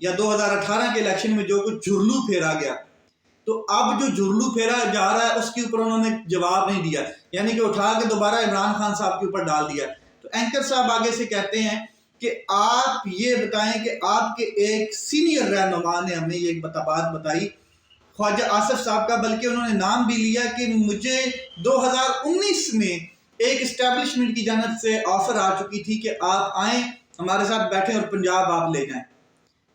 یا 2018 کے الیکشن میں جو کچھ جھرلو پھیرا گیا، تو اب جو جھرلو پھیرا جا رہا ہے اس کے اوپر انہوں نے جواب نہیں دیا، یعنی کہ اٹھا کے دوبارہ عمران خان صاحب کے اوپر ڈال دیا۔ تو اینکر صاحب آگے سے کہتے ہیں کہ آپ یہ بتائیں کہ آپ کے ایک سینئر رہنما نے ہمیں یہ بات بتائی، خواجہ آصف صاحب کا، بلکہ انہوں نے نام بھی لیا کہ مجھے 2019 میں ایک اسٹیبلشمنٹ کی جانب سے آفر آ چکی تھی کہ آپ آئیں ہمارے ساتھ بیٹھیں اور پنجاب آپ لے جائیں۔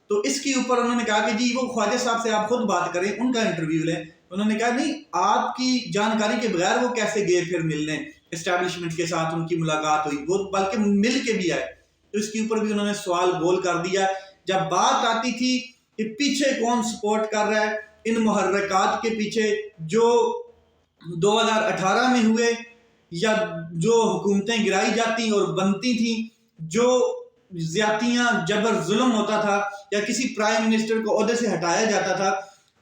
تو اس کے اوپر انہوں نے کہا کہ جی وہ خواجہ صاحب سے آپ خود بات کریں، ان کا انٹرویو لیں۔ انہوں نے کہا نہیں، آپ کی جانکاری کے بغیر وہ کیسے گئے پھر ملنے، اسٹیبلشمنٹ کے ساتھ ان کی ملاقات ہوئی، وہ بلکہ مل کے بھی آئے۔ تو اس کے اوپر بھی انہوں نے سوال گول کر دیا۔ جب بات آتی تھی کہ پیچھے کون سپورٹ کر رہا ہے ان محرکات کے پیچھے جو 2018 میں ہوئے، یا جو حکومتیں گرائی جاتی اور بنتی تھیں، جو زیادتیاں جبر ظلم ہوتا تھا، یا کسی پرائم منسٹر کو عہدے سے ہٹایا جاتا تھا،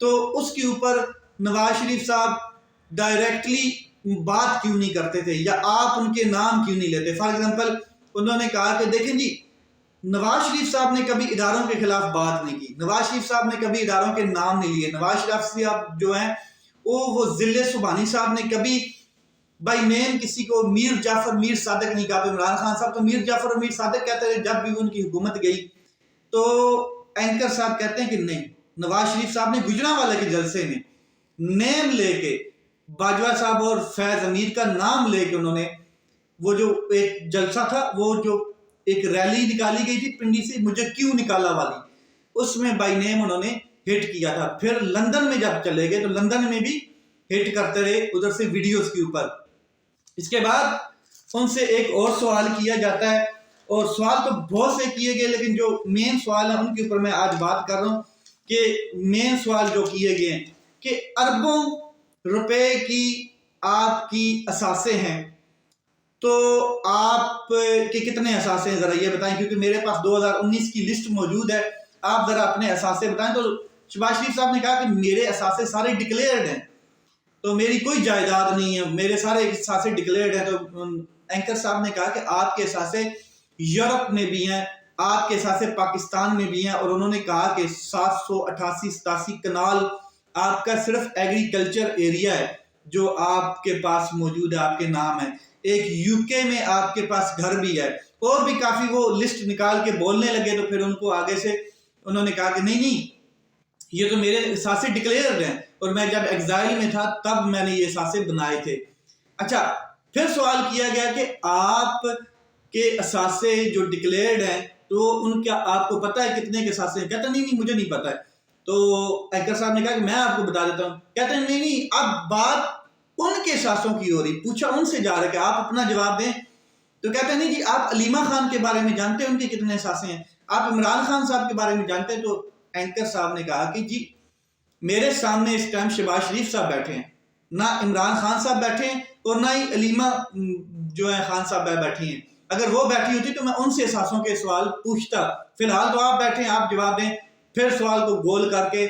تو اس کے اوپر نواز شریف صاحب ڈائریکٹلی بات کیوں نہیں کرتے تھے، یا آپ ان کے نام کیوں نہیں لیتے؟ فار ایگزامپل انہوں نے کہا کہ دیکھیں جی، نواز شریف صاحب نے کبھی اداروں کے خلاف بات نہیں کی، نواز شریف صاحب نے کبھی اداروں کے نام نہیں لیے، نواز شریف صاحب جو ہیں وہ ضلع سبحانی صاحب نے کبھی بائی نیم کسی کو میر جعفر میر صادق نہیں کہا۔ عمران خان صاحب تو میر جعفر اور میر صادق کہتے تھے جب بھی ان کی حکومت گئی۔ تو اینکر صاحب کہتے ہیں کہ نہیں، نواز شریف صاحب نے گجرانوالہ کے جلسے میں نیم لے کے، باجوہ صاحب اور فیض امیر کا نام لے کے، انہوں نے وہ جو ایک جلسہ تھا، وہ جو ایک ریلی نکالی گئی تھی پنڈی سے، مجھے کیوں نکالا والی، اس میں بائی نیم انہوں نے ہٹ کیا تھا۔ پھر لندن میں جب چلے گئے تو لندن میں بھی ہٹ کرتے رہے ادھر سے ویڈیوز کے اوپر۔ اس کے بعد ان سے ایک اور سوال کیا جاتا ہے، اور سوال تو بہت سے کیے گئے، لیکن جو مین سوال ہیں ان کے اوپر میں آج بات کر رہا ہوں۔ کہ مین سوال جو کیے گئے ہیں کہ اربوں روپے کی آپ کی اثاثے ہیں، تو آپ کے کتنے اثاثے ہیں ذرا یہ بتائیں، کیونکہ میرے پاس 2019 کی لسٹ موجود ہے، آپ ذرا اپنے اثاثے بتائیں۔ تو شہباز شریف صاحب نے کہا کہ میرے اثاثے سارے ڈکلیئرڈ ہیں، تو میری کوئی جائیداد نہیں ہے، میرے سارے اثاثے ڈکلیئرڈ ہیں۔ تو اینکر صاحب نے کہا کہ آپ کے اثاثے یورپ میں بھی ہیں، آپ کے اثاثے پاکستان میں بھی ہیں، اور انہوں نے کہا کہ 788-87 کنال آپ کا صرف ایگریکلچر ایریا ہے جو آپ کے پاس موجود ہے، آپ کے نام ہے۔ ایک یو کے میں آپ کے پاس گھر بھی ہے، اور بھی کافی وہ لسٹ نکال کے بولنے لگے۔ تو پھر ان کو آگے سے انہوں نے کہا کہ نہیں، یہ تو میرے اثاثے ڈکلیئرڈ ہیں، اور میں جب ایگزائل میں تھا تب میں نے یہ اثاثے بنائے تھے۔ اچھا، پھر سوال کیا گیا کہ آپ کے اثاثے جو ڈکلیئرڈ ہیں تو ان کا آپ کو پتہ ہے کتنے کے اثاثے ہیں؟ کہتا نہیں مجھے نہیں پتہ ہے۔ تو اینکر صاحب نے کہا کہ میں آپ کو بتا دیتا ہوں۔ کہتے ہیں نہیں، اب بات ان کے اثاثوں کی ہو رہی، پوچھا ان سے جا رہا کہ آپ اپنا جواب دیں۔ تو کہتے ہیں نہیں جی، آپ علیمہ خان کے بارے میں جانتے ہیں ان کے کتنے اثاثے ہیں، آپ عمران خان صاحب کے بارے میں جانتے ہیں؟ تو اینکر صاحب نے کہا کہ جی میرے سامنے اس ٹائم شہباز شریف صاحب بیٹھے ہیں، نہ عمران خان صاحب بیٹھے ہیں، اور نہ ہی علیمہ جو ہے خان صاحب بیٹھی ہیں۔ اگر وہ بیٹھی ہوتی تو میں ان سے اثاثوں کے سوال پوچھتا، فی الحال تو آپ بیٹھے ہیں، آپ جواب دیں۔ پھر سوال کو گول کر کے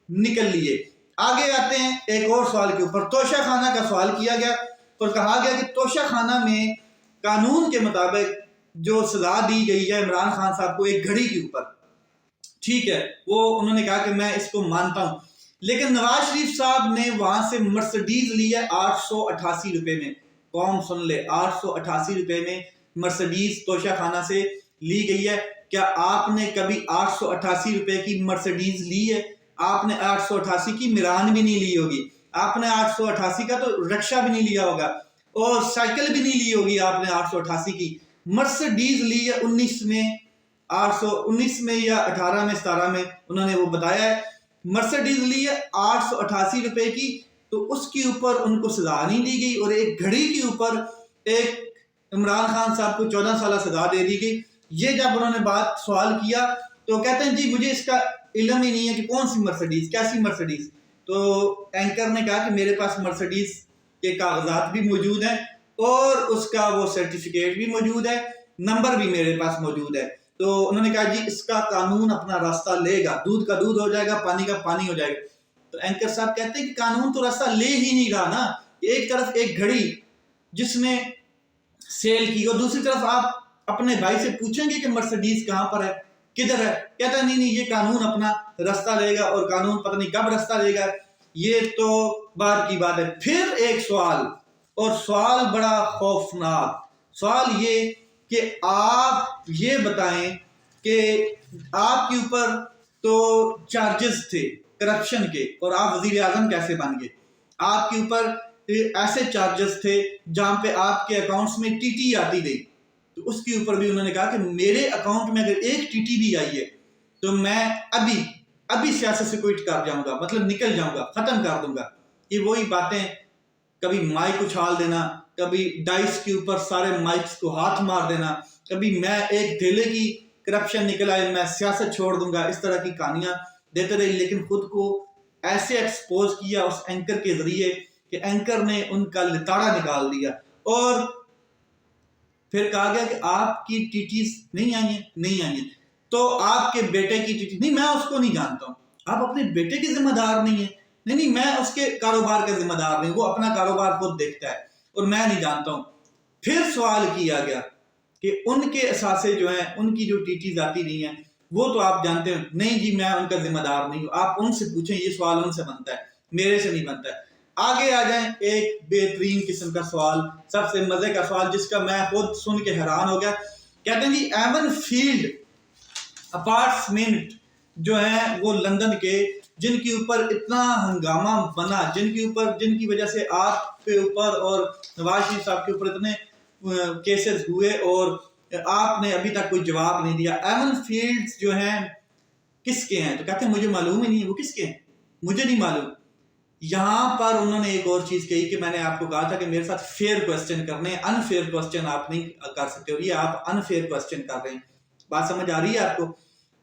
نکل لیے۔ آگے آتے ہیں ایک اور سوال کے اوپر، توشہ خانہ کا سوال کیا گیا، اور کہا گیا کہ توشہ خانہ میں قانون کے مطابق جو سزا دی گئی ہے عمران خان صاحب کو ایک گھڑی کے اوپر، ٹھیک ہے، وہ انہوں نے کہا کہ میں اس کو مانتا ہوں، لیکن نواز شریف صاحب نے وہاں سے مرسڈیز لی ہے 888 روپے میں۔ قوم سن لے، 888 روپے میں مرسڈیز توشہ خانہ سے لی گئی ہے۔ کیا آپ نے کبھی 888 روپے کی مرسڈیز لی ہے؟ آپ نے 888 کی میران بھی نہیں لی ہوگی، آپ نے 888 کا تو رکشہ بھی نہیں لیا ہوگا، اور سائیکل بھی نہیں لی ہوگی آپ نے 888 کی۔ مرسڈیز لی ہے 19 میں، 819 میں یا 18 میں 17 میں انہوں نے وہ بتایا ہے، مرسڈیز لی ہے 888 روپے کی۔ تو اس کے اوپر ان کو سزا نہیں دی گئی، اور ایک گھڑی کے اوپر ایک عمران خان صاحب کو 14 سالہ سزا دے دی گئی۔ یہ جب انہوں نے بات سوال کیا تو کہتے ہیں جی مجھے اس کا علم ہی نہیں ہے کہ کون سی مرسڈیز، کیسی مرسڈیز۔ تو اینکر نے کہا کہ میرے پاس مرسڈیز کے کاغذات بھی موجود ہیں، اور اس کا وہ سرٹیفکیٹ بھی موجود ہے، نمبر بھی میرے پاس موجود ہے۔ تو انہوں نے کہا جی اس کا قانون اپنا راستہ لے گا، دودھ کا دودھ ہو جائے گا، پانی کا پانی ہو جائے گا۔ تو اینکر صاحب کہتے ہیں کہ قانون تو راستہ لے ہی نہیں رہا نا، ایک طرف ایک گھڑی جس نے سیل کی، اور دوسری طرف آپ اپنے بھائی سے پوچھیں گے کہ مرسڈیز کہاں پر ہے؟ کدھر ہے؟ کہتا ہے نہیں نہیں یہ قانون اپنا راستہ لے گا، اور قانون پتہ نہیں کب راستہ لے گا، یہ تو بعد کی بات ہے۔ پھر ایک سوال، اور سوال بڑا خوفناک سوال، یہ کہ آپ یہ بتائیں کہ آپ کے اوپر تو چارجز تھے کرپشن کے، اور آپ وزیر اعظم کیسے بن گئے؟ آپ کے اوپر ایسے چارجز تھے جہاں پہ آپ کے اکاؤنٹس میں ٹی ٹی آتی گئی، تو اس کے اوپر بھی انہوں نے کہا کہ میرے اکاؤنٹ میں اگر ایک ٹی ٹی بھی آئی ہے تو میں ابھی سیاست سے کوئٹ کر جاؤں گا، مطلب نکل جاؤں گا، ختم کر دوں گا۔ یہ وہی باتیں، کبھی مائک اچھال دینا، کبھی ڈائس کے اوپر سارے مائکس کو ہاتھ مار دینا، کبھی میں ایک دھیلے کی کرپشن نکل آئے میں سیاست چھوڑ دوں گا، اس طرح کی کہانیاں دیتے رہے، لیکن خود کو ایسے ایکسپوز کیا اس اینکر کے ذریعے کہ اینکر نے ان کا لتاڑا نکال دیا، اور پھر کہا گیا کہ آپ کی ٹی ٹیز نہیں آئی ہیں، تو آپ کے بیٹے کی ٹی ٹی، نہیں میں اس کو نہیں جانتا ہوں، آپ اپنے بیٹے کے ذمہ دار نہیں ہیں، نہیں میں اس کے کاروبار کا ذمہ دار نہیں، وہ اپنا کاروبار خود دیکھتا ہے اور میں نہیں جانتا ہوں۔ پھر سوال کیا گیا کہ ان کے اثاثے جو ہیں، ان کی جو ٹی ٹیز آتی نہیں ہیں وہ تو آپ جانتے ہیں، نہیں جی میں ان کا ذمہ دار نہیں ہوں، آپ ان سے پوچھیں، یہ سوال ان سے بنتا ہے، میرے سے نہیں بنتا ہے۔ آگے آ جائیں ایک بہترین قسم کا سوال، سب سے مزے کا سوال جس کا میں خود سن کے حیران ہو گیا، کہتے ہیں جی ایون فیلڈ اپارٹمنٹ جو ہیں وہ لندن کے، جن کے اوپر اتنا ہنگامہ بنا، جن کی وجہ سے آپ کے اوپر اور نواز شریف صاحب کے اوپر اتنے کیسز ہوئے اور آپ نے ابھی تک کوئی جواب نہیں دیا، ایون فیلڈز جو ہیں کس کے ہیں؟ تو کہتے ہیں مجھے معلوم ہی نہیں ہے وہ کس کے ہیں، مجھے نہیں معلوم۔ یہاں پر انہوں نے ایک اور چیز کہی کہ میں نے آپ کو کہا تھا کہ میرے ساتھ فیئر کوسچن کرنے، ان فیئر کوسچن آپ نہیں کر سکتے، اور یہ آپ ان فیئر کوسچن کر رہے ہیں۔ بات سمجھ آ رہی ہے آپ کو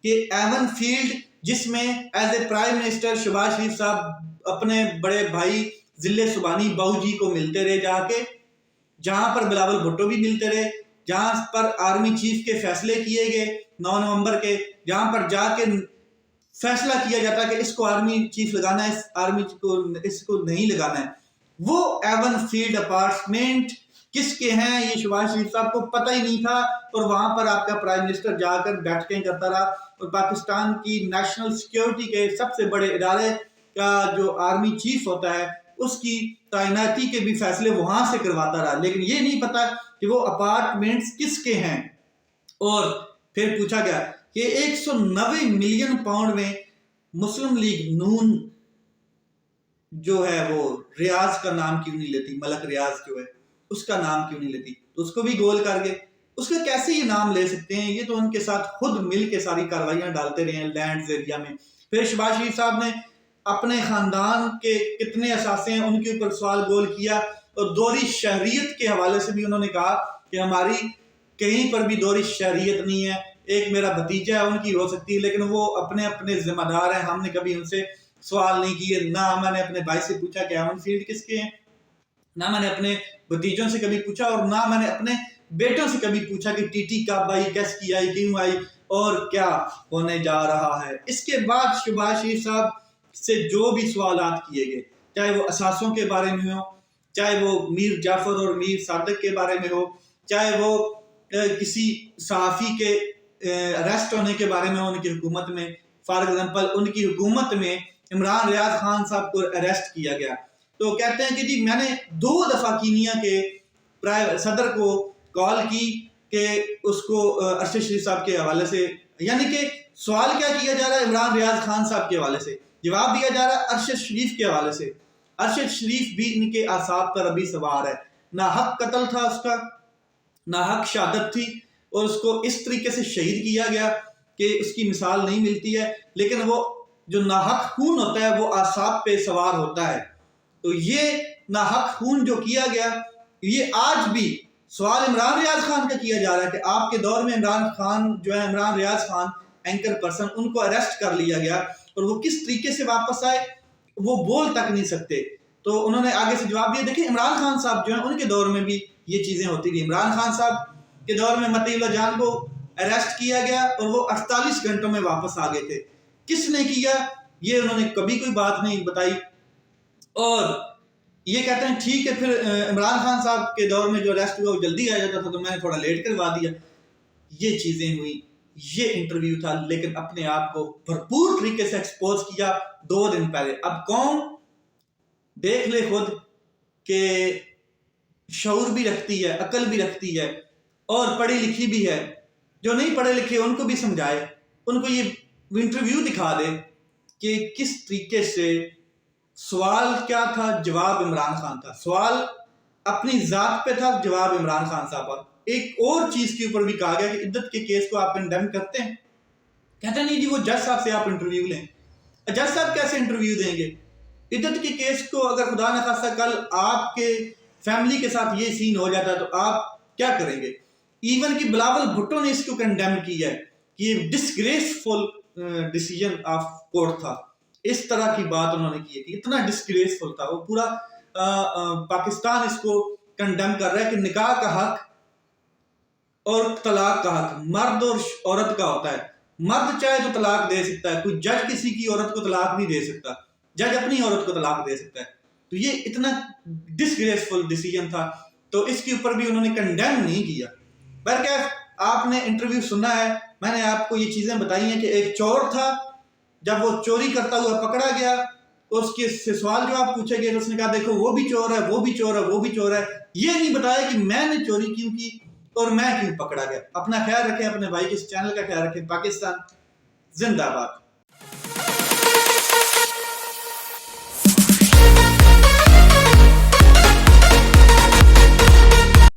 کہ ایون فیلڈ جس میں as a prime minister Shehbaz Sharif صاحب اپنے بڑے بھائی ضلع سبحانی باؤ جی کو ملتے رہے جا کے، جہاں پر بلاول بھٹو بھی ملتے رہے، جہاں پر آرمی چیف کے فیصلے کیے گئے 9 نومبر کے، جہاں پر جا کے فیصلہ کیا جاتا ہے کہ اس کو آرمی چیف لگانا ہے، اس کو نہیں لگانا ہے، وہ ایون فیلڈ اپارٹمنٹ کس کے ہیں یہ شہباز شریف صاحب کو پتہ ہی نہیں تھا، اور وہاں پر آپ کا پرائم منسٹر جا کر بیٹھکیں کرتا رہا، اور پاکستان کی نیشنل سیکیورٹی کے سب سے بڑے ادارے کا جو آرمی چیف ہوتا ہے اس کی تعیناتی کے بھی فیصلے وہاں سے کرواتا رہا، لیکن یہ نہیں پتا کہ وہ اپارٹمنٹس کس کے ہیں۔ اور پھر پوچھا گیا کہ 190 ملین پاؤنڈ میں مسلم لیگ نون جو ہے وہ ریاض کا نام کیوں نہیں لیتی، ملک ریاض جو ہے اس کا نام کیوں نہیں لیتی، تو اس کو بھی گول کر گئے، اس کا کیسے یہ نام لے سکتے ہیں، یہ تو ان کے ساتھ خود مل کے ساری کاروائیاں ڈالتے رہے ہیں لینڈز ایریا میں۔ پھر شہباز شریف صاحب نے اپنے خاندان کے کتنے اثاثے ہیں ان کے اوپر سوال گول کیا، اور دوہری شہریت کے حوالے سے بھی انہوں نے کہا کہ ہماری کہیں پر بھی دوہری شہریت نہیں ہے، ایک میرا بھتیجا ہے ان کی ہو سکتی ہے، لیکن وہ اپنے اپنے ذمہ دار ہیں، ہم نے کبھی ان سے سوال نہیں کیے، نہ میں نے اپنے بھائی سے پوچھا کہ ایون فیلڈ کس کے ہیں، نہ میں نے اپنے بھتیجوں سے کبھی پوچھا، اور نہ میں نے اپنے بیٹوں سے کبھی پوچھا کہ ٹی ٹی کب آئی، کیس کی آئی، کیوں آئی اور کیا ہونے جا رہا ہے۔ اس کے بعد شہباز شریف صاحب سے جو بھی سوالات کیے گئے، چاہے وہ اثاثوں کے بارے میں ہو، چاہے وہ میر جعفر اور میر صادق کے بارے میں ہو، چاہے وہ کسی صحافی کے اریسٹ ہونے کے بارے میں ہو ان کی حکومت میں، فار ایگزامپل ان کی حکومت میں عمران ریاض خان صاحب کو اریسٹ کیا گیا، تو کہتے ہیں کہ جی میں نے 2 دفعہ کینیا کے صدر کو کال کی کہ اس کو ارشد شریف صاحب کے حوالے سے، یعنی کہ سوال کیا کیا جا رہا ہے عمران ریاض خان صاحب کے حوالے سے، جواب دیا جا رہا ہے ارشد شریف کے حوالے سے۔ ارشد شریف بھی ان کے اعصاب پر ابھی سوار ہے، نہ حق قتل تھا اس کا، نہ حق شہادت تھی، اور اس کو اس طریقے سے شہید کیا گیا کہ اس کی مثال نہیں ملتی ہے، لیکن وہ جو ناحق خون ہوتا ہے وہ اعصاب پہ سوار ہوتا ہے، تو یہ ناحق خون جو کیا گیا، یہ آج بھی سوال عمران ریاض خان کا کیا جا رہا ہے کہ آپ کے دور میں عمران خان جو ہے، عمران ریاض خان اینکر پرسن، ان کو اریسٹ کر لیا گیا اور وہ کس طریقے سے واپس آئے وہ بول تک نہیں سکتے، تو انہوں نے آگے سے جواب دیا، دیکھیں عمران خان صاحب جو ہیں ان کے دور میں بھی یہ چیزیں ہوتی تھی، عمران خان صاحب کے دور میں مطیع اللہ جان کو اریسٹ کیا گیا اور وہ 48 گھنٹوں میں واپس آ گئے تھے، کس نے کیا یہ انہوں نے کبھی کوئی بات نہیں بتائی، اور یہ کہتے ہیں ٹھیک ہے پھر عمران خان صاحب کے دور میں جو اریسٹ ہوا وہ جلدی آ جاتا تھا تو میں نے تھوڑا لیٹ کروا دیا، یہ چیزیں ہوئی۔ یہ انٹرویو تھا، لیکن اپنے آپ کو بھرپور طریقے سے ایکسپوز کیا 2 دن پہلے۔ اب قوم دیکھ لے خود کہ شعور بھی رکھتی ہے، عقل بھی رکھتی ہے اور پڑھی لکھی بھی ہے، جو نہیں پڑھے لکھے ان کو بھی سمجھائے، ان کو یہ انٹرویو دکھا دے کہ کس طریقے سے سوال کیا تھا، جواب عمران خان تھا، سوال اپنی ذات پہ تھا، جواب عمران خان صاحب پر۔ ایک اور چیز کے اوپر بھی کہا گیا کہ عدت کے کیس کو آپ کنڈیم کرتے ہیں، کہتے ہیں نہیں جی وہ جج صاحب سے آپ انٹرویو لیں۔ جج صاحب کیسے انٹرویو دیں گے؟ عدت کے کیس کو اگر خدا نخواستہ کل آپ کے فیملی کے ساتھ یہ سین ہو جاتا ہے تو آپ کیا کریں گے؟ ایون کہ بلاول بھٹو نے اس کو کنڈیم کیا ہے کہ یہ ڈسگریسفل ڈیسیجن آف کورٹ تھا، اس طرح کی بات انہوں نے کی ہے، اتنا ڈسگریسفل تھا، وہ پورا پاکستان اس کو کنڈیم کر رہا ہے کہ نکاح کا حق اور طلاق کا حق مرد اور عورت کا ہوتا ہے، مرد چاہے تو طلاق دے سکتا ہے، کوئی جج کسی کی عورت کو طلاق نہیں دے سکتا، جج اپنی عورت کو طلاق دے سکتا ہے، تو یہ اتنا ڈسگریسفل ڈیسیجن تھا، تو اس کے اوپر بھی انہوں نے کنڈیم نہیں کیا۔ بہرکیف آپ نے انٹرویو سنا ہے، میں نے آپ کو یہ چیزیں بتائی ہیں کہ ایک چور تھا، جب وہ چوری کرتا ہوا پکڑا گیا، اس کے سے سوال جواب پوچھے گئے تو اس نے کہا دیکھو وہ بھی چور ہے، وہ بھی چور ہے، وہ بھی چور ہے، یہ نہیں بتایا کہ میں نے چوری کیوں کی اور میں کیوں پکڑا گیا۔ اپنا خیال رکھیں، اپنے بھائی کے اس چینل کا خیال رکھیں۔ پاکستان زندہ باد۔